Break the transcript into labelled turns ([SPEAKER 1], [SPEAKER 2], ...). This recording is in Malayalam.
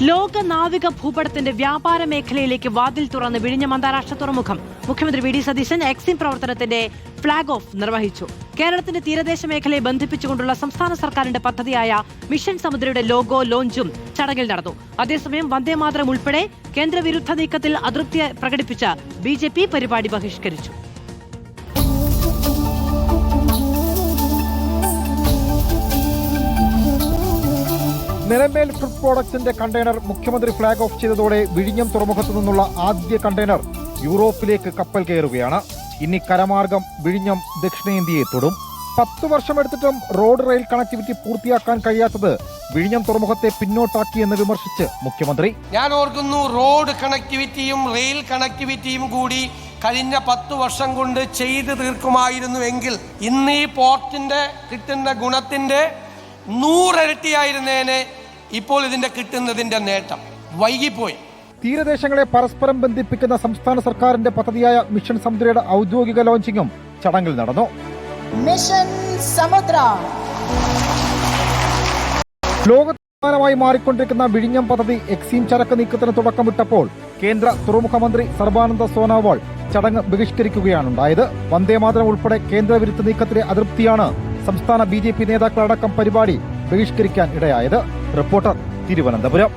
[SPEAKER 1] ലോക നാവിക ഭൂപടത്തിന്റെ വ്യാപാര മേഖലയിലേക്ക് വാതിൽ തുറന്ന് വിഴിഞ്ഞം അന്താരാഷ്ട്ര തുറമുഖം. മുഖ്യമന്ത്രി വി ഡി സതീശൻ എക്സിം പ്രവർത്തനത്തിന്റെ ഫ്ളാഗ് ഓഫ് നിർവഹിച്ചു. കേരളത്തിന്റെ തീരദേശ മേഖലയെ ബന്ധിപ്പിച്ചുകൊണ്ടുള്ള സംസ്ഥാന സർക്കാരിന്റെ പദ്ധതിയായ മിഷൻ സമുദ്രയുടെ ലോഗോ ലോഞ്ചും ചടങ്ങിൽ നടന്നു. അതേസമയം വന്ദേമാതരം ഉൾപ്പെടെ കേന്ദ്രവിരുദ്ധ നീക്കത്തിൽ അതൃപ്തി പ്രകടിപ്പിച്ച BJP പരിപാടി ബഹിഷ്കരിച്ചു.
[SPEAKER 2] നിലമേൽ ഫുഡ് പ്രോഡക്ട്സിന്റെ കണ്ടെയ്നർ മുഖ്യമന്ത്രി ഫ്ളാഗ് ഓഫ് ചെയ്തതോടെ വിഴിഞ്ഞം തുറമുഖത്തു നിന്നുള്ള ആദ്യ കണ്ടെയ്നർ യൂറോപ്പിലേക്ക് കപ്പൽ കയറുകയാണ്. ഇനി കരമാർഗം വിഴിഞ്ഞം ദക്ഷിണേന്ത്യയെ തൊടും. 10 വർഷമെടുത്തിട്ടും റോഡ് റെയിൽ കണക്ടിവിറ്റി പൂർത്തിയാക്കാൻ കഴിയാത്തത് വിഴിഞ്ഞം തുറമുഖത്തെ പിന്നോട്ടാക്കിയെന്ന് വിമർശിച്ച് മുഖ്യമന്ത്രി.
[SPEAKER 3] ഞാൻ ഓർക്കുന്നു, റോഡ് കണക്ടിവിറ്റിയും റെയിൽ കണക്ടിവിറ്റിയും കൂടി കഴിഞ്ഞ 10 വർഷം കൊണ്ട് ചെയ്തു തീർക്കുമായിരുന്നുവെങ്കിൽ ഇന്ന് ഈ പോർട്ടിന്റെ കിട്ടുന്ന ഗുണത്തിന്റെ 100 ഇരട്ടിയായിരുന്നേനെ ഇപ്പോൾ ഇതിന്റെ കിട്ടുന്നതിന്റെ നേട്ടം. വൈകിപ്പോയി.
[SPEAKER 2] തീരദേശങ്ങളെ പരസ്പരം ബന്ധിപ്പിക്കുന്ന സംസ്ഥാന സർക്കാരിന്റെ പദ്ധതിയായ മിഷൻ സമുദ്രയുടെ ഔദ്യോഗിക ലോഞ്ചിങ്ങും ചടങ്ങിൽ നടന്നു.
[SPEAKER 4] മിഷൻ സമുദ്ര
[SPEAKER 2] ലോകത്താനമായി മാറിക്കൊണ്ടിരിക്കുന്ന വിഴിഞ്ഞം പദ്ധതി എക്സിം ചരക്ക് നീക്കത്തിന് തുടക്കമിട്ടപ്പോൾ കേന്ദ്ര തുറമുഖ മന്ത്രി സർബാനന്ദ സോനോവാൾ ചടങ്ങ് ബഹിഷ്കരിക്കുകയാണുണ്ടായത്. വന്ദേമാതരം ഉൾപ്പെടെ കേന്ദ്രവിരുദ്ധ നീക്കത്തിലെ അതൃപ്തിയാണ് സംസ്ഥാന BJP നേതാക്കളടക്കം പരിപാടി ബഹിഷ്കരിക്കാൻ ഇടയായത്. റിപ്പോർട്ടർ, തിരുവനന്തപുരം.